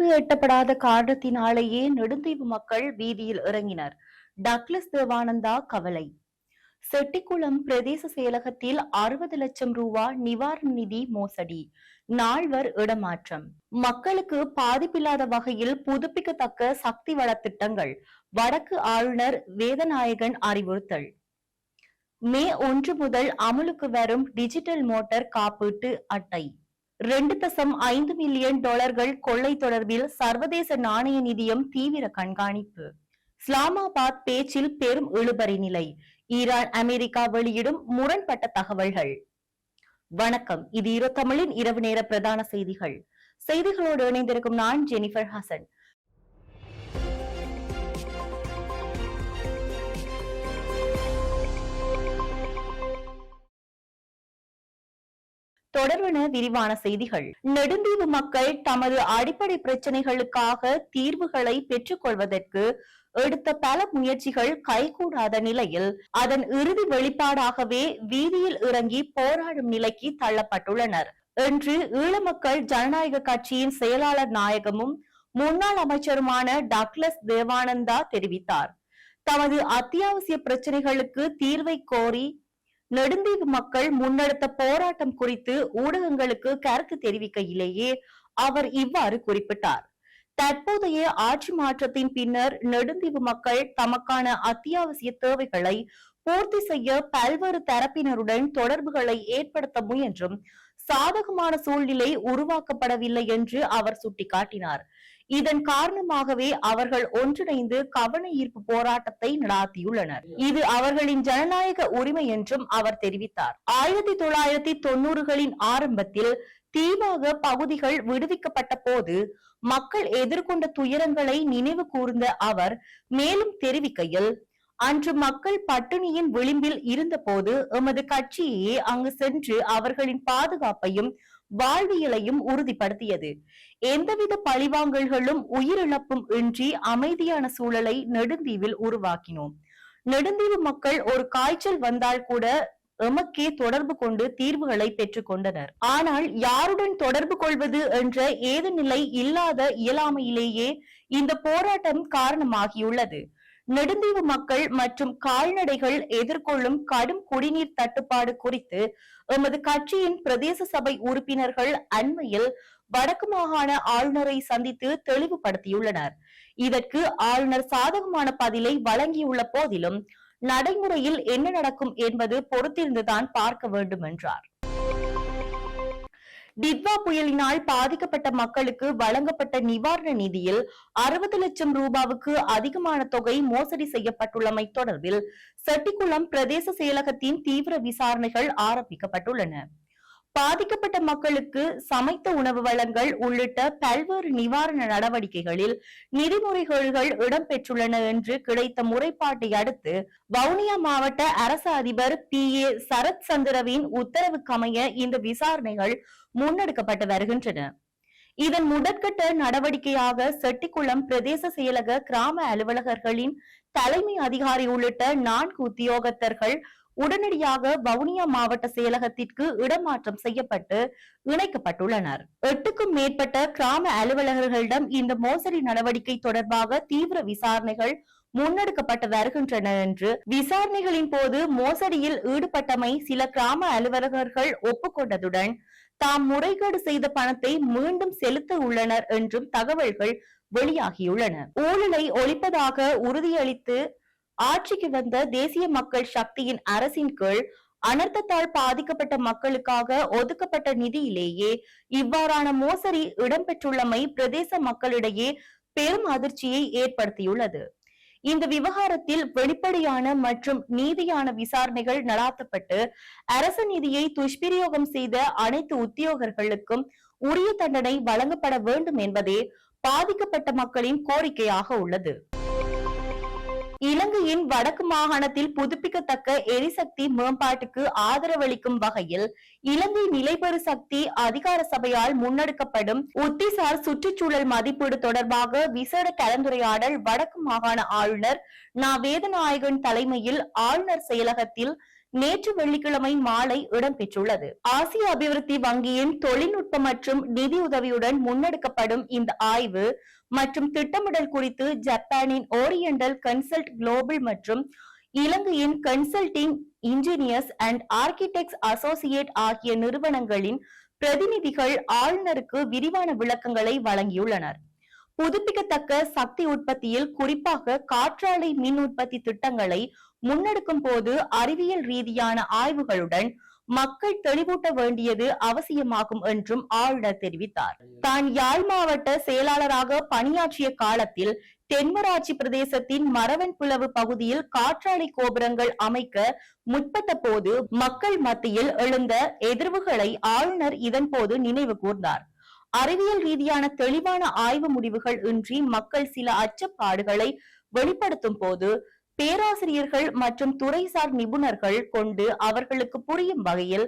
தீர்வு எட்டப்படாத காரணத்தினாலேயே நெடுந்தீவு மக்கள் வீதியில் இறங்கினர். டக்ளஸ் தேவானந்தா கவலை. செட்டிக்குளம் பிரதேச செயலகத்தில் 60 லட்சம் ரூபாய் நிவாரண நிதி மோசடி, நால்வர் இடமாற்றம். மக்களுக்கு பாதிப்பில்லாத வகையில் புதுப்பிக்கத்தக்க சக்தி வள திட்டங்கள், வடக்கு ஆளுநர் வேதநாயகன் அறிவுறுத்தல். மே 1 முதல் அமலுக்கு வரும் டிஜிட்டல் மோட்டார் காப்பீட்டு அட்டை. 2.5 மில்லியன் டாலர்கள் கொள்ளை தொடர்பில் சர்வதேச நாணய நிதியம் தீவிர கண்காணிப்பு. இஸ்லாமாபாத் பேச்சில் பெரும் இழுபறி நிலை, ஈரான் அமெரிக்கா வெளியிடும் முரண்பட்ட தகவல்கள். வணக்கம், இது ஈரோ தமிழின் இரவு நேர பிரதான செய்திகள். செய்திகளோடு இணைந்திருக்கும் நான் ஜெனிஃபர் ஹசன். தொடர்பான விரிவான செய்திகள். நெடுந்தீவு மக்கள் தமது அடிப்படை பிரச்சனைகளுக்காக தீர்வுகளை பெற்றுக் கொள்வதற்கு எடுத்த பல முயற்சிகள் கைகூடாத நிலையில் அதன் இறுதி வெளிப்பாடாகவே வீதியில் இறங்கி போராடும் நிலைக்கு தள்ளப்பட்டுள்ளனர் என்று ஈழ மக்கள் ஜனநாயக கட்சியின் செயலாளர் நாயகமும் முன்னாள் அமைச்சருமான டக்ளஸ் தேவானந்தா தெரிவித்தார். தமது அத்தியாவசிய பிரச்சனைகளுக்கு தீர்வை கோரி நெடுந்தீவு மக்கள் முன்னெடுத்த போராட்டம் குறித்து ஊடகங்களுக்கு கருத்து தெரிவிக்கையிலேயே அவர் இவ்வாறு குறிப்பிட்டார். தற்போதைய ஆட்சி மாற்றத்தின் பின்னர் நெடுந்தீவு மக்கள் தமக்கான அத்தியாவசிய தேவைகளை பூர்த்தி செய்ய பல்வேறு தரப்பினருடன் தொடர்புகளை ஏற்படுத்த முயன்றும் சாதகமான சூழ்நிலை உருவாக்கப்படவில்லை என்று அவர் சுட்டிக்காட்டினார். இதன் காரணமாகவே அவர்கள் ஒன்றிணைந்து கவன ஈர்ப்பு போராட்டத்தை நடாத்தியுள்ளனர். இது அவர்களின் ஜனநாயக உரிமை என்றும் அவர் தெரிவித்தார். 1990களின் ஆரம்பத்தில் தீவாக பகுதிகள் விடுவிக்கப்பட்ட போது மக்கள் எதிர்கொண்ட துயரங்களை நினைவு கூர்ந்த அவர் மேலும் தெரிவிக்கையில், அன்று மக்கள் பட்டினியின் விளிம்பில் இருந்த போது எமது கட்சியே அங்கு சென்று அவர்களின் பாதுகாப்பையும் வாழ்வியலையும் உறுதிப்படுத்தியது. எந்தவித பழிவாங்கல்களும் உயிரிழப்பும் இன்றி அமைதியான சூழலை நெடுந்தீவில் உருவாக்கினோம். நெடுந்தீவு மக்கள் ஒரு காய்ச்சல் வந்தால் கூட எமக்கே தொடர்பு கொண்டு தீர்வுகளை பெற்றுக் கொண்டனர். ஆனால் யாருடன் தொடர்பு கொள்வது என்ற ஏது நிலை இல்லாத இயலாமையிலேயே இந்த போராட்டம் காரணமாகியுள்ளது. நெடுந்தீவு மக்கள் மற்றும் கால்நடைகள் எதிர்கொள்ளும் கடும் குடிநீர் தட்டுப்பாடு குறித்து எமது கட்சியின் பிரதேச சபை உறுப்பினர்கள் அண்மையில் வடக்கு மாகாண ஆளுநரை சந்தித்து தெளிவுபடுத்தியுள்ளனர். இதற்கு ஆளுநர் சாதகமான பதிலை வழங்கியுள்ள போதிலும் நடைமுறையில் என்ன நடக்கும் என்பது பொறுத்திருந்துதான் பார்க்க வேண்டும் என்றார். டிட்வா புயலினால் பாதிக்கப்பட்ட மக்களுக்கு வழங்கப்பட்ட நிவாரண நிதியில் 60 லட்சம் ரூபாவுக்கு அதிகமான தொகை மோசடி செய்யப்பட்டுள்ளமை தொடர்பில் செட்டிக்குளம் பிரதேச செயலகத்தின் தீவிர விசாரணைகள் ஆரம்பிக்கப்பட்டுள்ளன. பாதிக்கப்பட்ட மக்களுக்கு சமைத்த உணவு வழங்கல் உள்ளிட்ட பல்வேறு நிவாரண நடவடிக்கைகளில் நிதிமுறைகேடுகள் இடம்பெற்றுள்ளன என்று கிடைத்த முறைப்பாட்டை அடுத்து வவுனியா மாவட்ட அரசு அதிபர் PA சரத் சந்திரவின் உத்தரவுக்கமைய இந்த விசாரணைகள் முன்னெடுக்கப்பட்டு வருகின்றன. இதன் முதற்கட்ட நடவடிக்கையாக செட்டிக்குளம் பிரதேச செயலக கிராம அலுவலகர்களின் தலைமை அதிகாரி உள்ளிட்ட 4 உத்தியோகத்தர்கள் உடனடியாக வவுனியா மாவட்ட செயலகத்திற்கு இடமாற்றம் செய்யப்பட்டு இணைக்கப்பட்டுள்ளனர். 8க்கும் மேற்பட்ட கிராம அலுவலகர்களிடம் இந்த மோசடி நடவடிக்கை தொடர்பாக தீவிர விசாரணைகள் முன்னெடுக்கப்பட்டு வருகின்றன என்று விசாரணைகளின் போது மோசடியில் ஈடுபட்டமை சில கிராம அலுவலகர்கள் ஒப்புக்கொண்டதுடன் தாம் முறைகேடு செய்த பணத்தை மீண்டும் செலுத்த உள்ளனர் என்றும் தகவல்கள் வெளியாகியுள்ளன. ஊழலை ஒழிப்பதாக உறுதியளித்து ஆட்சிக்கு வந்த தேசிய மக்கள் சக்தியின் அரசின் கீழ் அனர்த்தத்தால் பாதிக்கப்பட்ட மக்களுக்காக ஒதுக்கப்பட்ட நிதியிலேயே இவ்வாறான மோசடி இடம்பெற்றுள்ளமை பிரதேச மக்களிடையே பெரும் அதிர்ச்சியை ஏற்படுத்தியுள்ளது. இந்த விவகாரத்தில் வெளிப்படையான மற்றும் நீதியான விசாரணைகள் நடாத்தப்பட்டு அரசு நிதியை துஷ்பிரயோகம் செய்த அனைத்து உத்தியோகர்களுக்கும் உரிய தண்டனை வழங்கப்பட வேண்டும் என்பதே பாதிக்கப்பட்ட மக்களின் கோரிக்கையாக உள்ளது. இலங்கையின் வடக்கு மாகாணத்தில் புதுப்பிக்கத்தக்க எரிசக்தி மேம்பாட்டுக்கு ஆதரவளிக்கும் வகையில் இலங்கை நிலைபெறு சக்தி அதிகார சபையால் முன்னெடுக்கப்படும் உத்திசார் சுற்றுச்சூழல் மதிப்பீடு தொடர்பாக விசேட கலந்துரையாடல் வடக்கு மாகாண ஆளுநர் வேதநாயகன் தலைமையில் ஆளுநர் செயலகத்தில் நேற்று வெள்ளிக்கிழமை மாலை இடம்பெற்றுள்ளது. ஆசிய அபிவிருத்தி வங்கியின் தொழில்நுட்ப மற்றும் நிதி உதவியுடன் முன்னெடுக்கப்படும் இந்த ஆய்வு மற்றும் திட்டமிடல் குறித்து ஜப்பானின் ஓரியண்டல் கன்சல்ட் குளோபல் மற்றும் இலங்கையின் consulting engineers and architects associate ஆகிய நிறுவனங்களின் பிரதிநிதிகள் ஆளுநருக்கு விரிவான விளக்கங்களை வழங்கியுள்ளனர். புதுப்பிக்கத்தக்க சக்தி உற்பத்தியில் குறிப்பாக காற்றாலை மின் உற்பத்தி திட்டங்களை முன்னெடுக்கும் போது அறிவியல் ரீதியான ஆய்வுகளுடன் மக்கள் தெளிவூட்ட வேண்டியது அவசியமாகும் என்றும் ஆளுநர் தெரிவித்தார். தான் யாழ் மாவட்ட செயலாளராக பணியாற்றிய காலத்தில் தென்மராட்சி பிரதேசத்தின் மரவன் புலவு பகுதியில் காற்றாலை கோபுரங்கள் அமைக்க முற்பட்ட போது மக்கள் மத்தியில் எழுந்த எதிர்வுகளை ஆளுநர் இதன் போது நினைவு கூர்ந்தார். அறிவியல் ரீதியான தெளிவான ஆய்வு முடிவுகள் இன்றி மக்கள் சில அச்சப்பாடுகளை வெளிப்படுத்தும் போது பேராசிரியர்கள் மற்றும் துறைசார் நிபுணர்கள் கொண்டு அவர்களுக்கு புரியும் வகையில்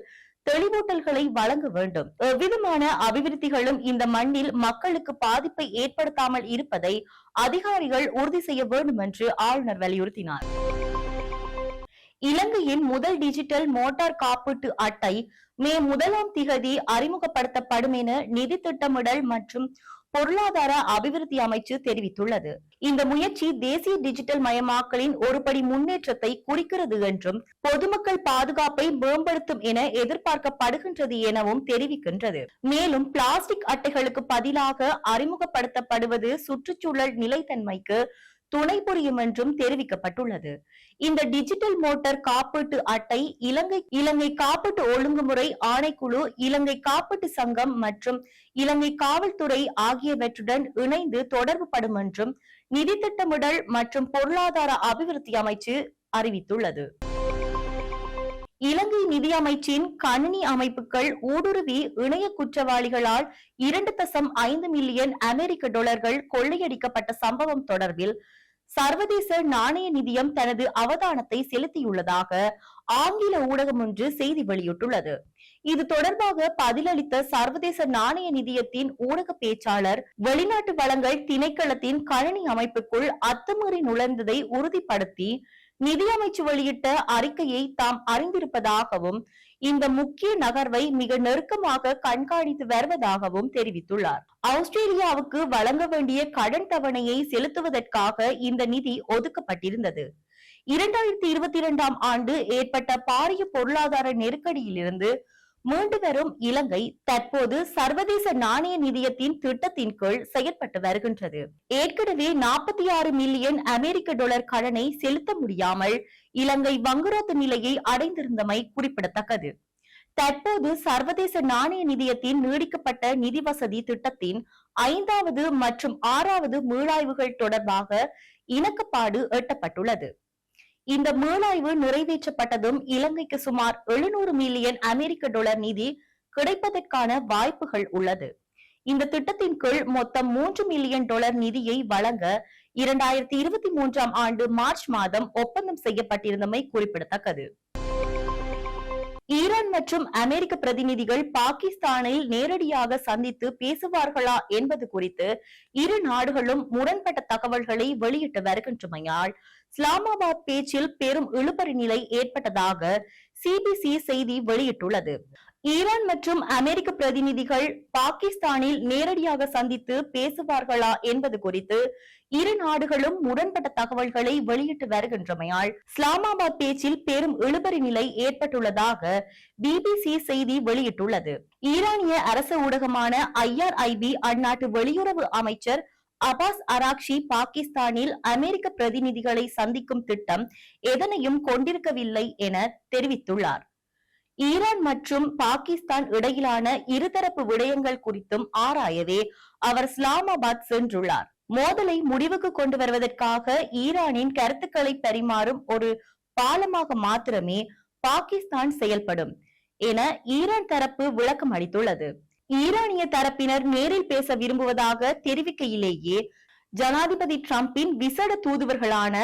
தெளிவூட்டல்களை வழங்க வேண்டும். எவ்விதமான அபிவிருத்திகளும் இந்த மண்ணில் மக்களுக்கு பாதிப்பை ஏற்படுத்தாமல் இருப்பதை அதிகாரிகள் உறுதி செய்ய வேண்டும் என்று ஆளுநர் வலியுறுத்தினார். இலங்கையின் முதல் டிஜிட்டல் மோட்டார் காப்பீட்டு அட்டை மே 1 அறிமுகப்படுத்தப்படும் என நிதி திட்டமிடல் மற்றும் பொருளாதார அபிவிருத்தி அமைச்சு தெரிவித்துள்ளது. இந்த முயற்சி தேசிய டிஜிட்டல் மயமாக்கலின் ஒருபடி முன்னேற்றத்தை குறிக்கிறது என்றும் பொதுமக்கள் பாதுகாப்பை மேம்படுத்தும் என எதிர்பார்க்கப்படுகின்றது எனவும் தெரிவிக்கின்றது. மேலும் பிளாஸ்டிக் அட்டைகளுக்கு பதிலாக அறிமுகப்படுத்தப்படுவது சுற்றுச்சூழல் நிலைத்தன்மைக்கு துணை புரியும் என்றும் தெரிவிக்கப்பட்டுள்ளது. இந்த டிஜிட்டல் மோட்டார் காப்பீட்டு அட்டை இலங்கை காப்பீட்டு ஒழுங்குமுறை ஆணைக்குழு, இலங்கை காப்பீட்டு சங்கம் மற்றும் இலங்கை காவல்துறை ஆகியவற்றுடன் இணைந்து தொடர்புபடும் என்றும் நிதி திட்டமிடல் மற்றும் பொருளாதார அபிவிருத்தி அமைச்சு அறிவித்துள்ளது. இலங்கை நிதி அமைச்சின் கணினி அமைப்புகள் ஊடுருவி இணைய குற்றவாளிகளால் 2.5 மில்லியன் அமெரிக்க டாலர்கள் கொள்ளையடிக்கப்பட்ட சம்பவம் தொடர்பில் சர்வதேச நாணய நிதியம் தனது அவதானத்தை செலுத்தியுள்ளதாக ஆங்கில ஊடகம் ஒன்று செய்தி வெளியிட்டுள்ளது. இது தொடர்பாக பதிலளித்த சர்வதேச நாணய நிதியத்தின் ஊடக பேச்சாளர், வெளிநாட்டு வளங்கள் திணைக்களத்தின் கணினி அமைப்புக்குள் அத்துமீறி நுழைந்ததை உறுதிப்படுத்தி நிதியமைச்சு வெளியிட்ட அறிக்கையை தாம் அறிந்திருப்பதாகவும் இந்த முக்கிய நகர்வை மிக நெருக்கமாக கண்காணித்து வருவதாகவும் தெரிவித்துள்ளார். ஆஸ்திரேலியாவுக்கு வழங்க வேண்டிய கடன் தவணையை செலுத்துவதற்காக இந்த நிதி ஒதுக்கப்பட்டிருந்தது. 2022ஆம் ஆண்டு ஏற்பட்ட பாரிய பொருளாதார நெருக்கடியிலிருந்து மீண்டு வரும் இலங்கை தற்போது சர்வதேச நாணய நிதியத்தின் திட்டத்தின் கீழ் செயற்பட்டு வருகின்றது. ஏற்கனவே 46 மில்லியன் அமெரிக்க டாலர் கடனை செலுத்த முடியாமல் இலங்கை வங்குரோத்து நிலையை அடைந்திருந்தமை குறிப்பிடத்தக்கது. தற்போது சர்வதேச நாணய நிதியத்தின் நீடிக்கப்பட்ட நிதி வசதி திட்டத்தின் 5வது மற்றும் 6வது மீளாய்வுகள் தொடர்பாக இணக்கப்பாடு எட்டப்பட்டுள்ளது. இந்த மீளாய்வு நிறைவேற்றப்பட்டதும் இலங்கைக்கு சுமார் 700 மில்லியன் அமெரிக்க டாலர் நிதி கிடைப்பதற்கான வாய்ப்புகள் உள்ளது. இந்த திட்டத்தின் கீழ் மொத்தம் 3 மில்லியன் டாலர் நிதியை வழங்க 2023ஆம் ஆண்டு மார்ச் மாதம் ஒப்பந்தம் செய்யப்பட்டிருந்தமை குறிப்பிடத்தக்கது. ஈரான் மற்றும் அமெரிக்க பிரதிநிதிகள் பாகிஸ்தானில் நேரடியாக சந்தித்து பேசுவார்களா என்பது குறித்து இரு நாடுகளும் முரண்பட்ட தகவல்களை வெளியிட்டு வருகின்றமையால் இஸ்லாமாபாத் பேச்சில் பெரும் இழுபறி நிலை ஏற்பட்டதாக சிபிசி செய்தி வெளியிட்டுள்ளது. ஈரான் மற்றும் அமெரிக்க பிரதிநிதிகள் பாகிஸ்தானில் நேரடியாக சந்தித்து பேசுவார்களா என்பது குறித்து இரு நாடுகளும் முரண்பட்ட தகவல்களை வெளியிட்டு வருகின்றமையால் இஸ்லாமாபாத் பேச்சில் பெரும் இழுபறி நிலை ஏற்பட்டுள்ளதாக பிபிசி செய்தி வெளியிட்டுள்ளது. ஈரானிய அரசு ஊடகமான IRIB அந்நாட்டு வெளியுறவு அமைச்சர் அபாஸ் அராக்ஷி பாகிஸ்தானில் அமெரிக்க பிரதிநிதிகளை சந்திக்கும் திட்டம் எதனையும் கொண்டிருக்கவில்லை என தெரிவித்துள்ளார். ஈரான் மற்றும் பாகிஸ்தான் இடையிலான இருதரப்பு விடயங்கள் குறித்தும் ஆராயவே அவர் இஸ்லாமாபாத் சென்றுள்ளார். மோதலை முடிவுக்கு கொண்டு வருவதற்காக ஈரானின் கருத்துக்களை பரிமாறும் ஒரு பாலமாக மாத்திரமே பாகிஸ்தான் செயல்படும் என ஈரான் தரப்பு விளக்கம் அளித்துள்ளது. ஈரானிய தரப்பினர் நேரில் பேச விரும்புவதாக தெரிவிக்கையிலேயே ஜனாதிபதி டிரம்பின் விசேட தூதுவர்களான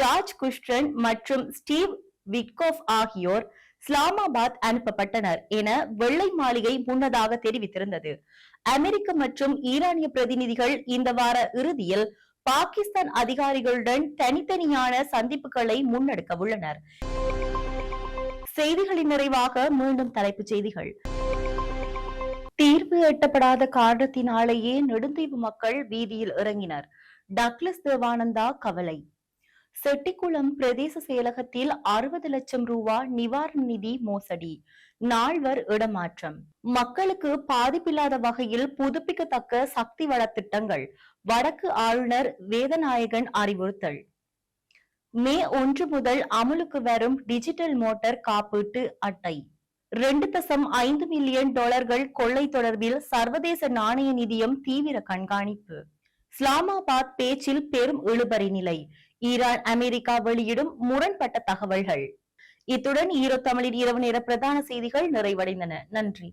ஜார்ஜ் குஷ்டன் மற்றும் ஸ்டீவ் விட்கோஃப் ஆகியோர் இஸ்லாமாபாத் அனுப்பப்பட்டனர் என வெள்ளை மாளிகை முன்னதாக தெரிவித்திருந்தது. அமெரிக்க மற்றும் ஈரானிய பிரதிநிதிகள் இந்த வார இறுதியில் பாகிஸ்தான் அதிகாரிகளுடன் தனித்தனியான சந்திப்புகளை முன்னெடுக்க உள்ளனர். செய்திகளின் நிறைவாக மீண்டும் தலைப்புச் செய்திகள். தீர்வு எட்டப்படாத காரணத்தினாலேயே நெடுந்தீவு மக்கள் வீதியில் இறங்கினர். டக்ளஸ் தேவானந்தா கவலை. செட்டிக்குளம் பிரதேச செயலகத்தில் 60 லட்சம் ரூபாய் நிவாரண நிதி மோசடி, நால்வர் இடமாற்றம். மக்களுக்கு பாதிப்பில்லாத வகையில் புதுப்பிக்கத்தக்க சக்தி வள திட்டங்கள், வடக்கு ஆளுநர் வேதநாயகன் அறிவுறுத்தல். மே 1 முதல் அமலுக்கு வரும் டிஜிட்டல் மோட்டார் காப்பீட்டு அட்டை. 2.5 மில்லியன் டாலர்கள் கொள்ளை தொடர்பில் சர்வதேச நாணய நிதியம் தீவிர கண்காணிப்பு. இஸ்லாமாபாத் பேச்சில் பெரும் இழுபறி நிலை, ஈரான் அமெரிக்கா வெளியிடும் முரண்பட்ட தகவல்கள். இத்துடன் ஈரோ தமிழின் இரவு நேர பிரதான செய்திகள் நிறைவடைந்தன. நன்றி.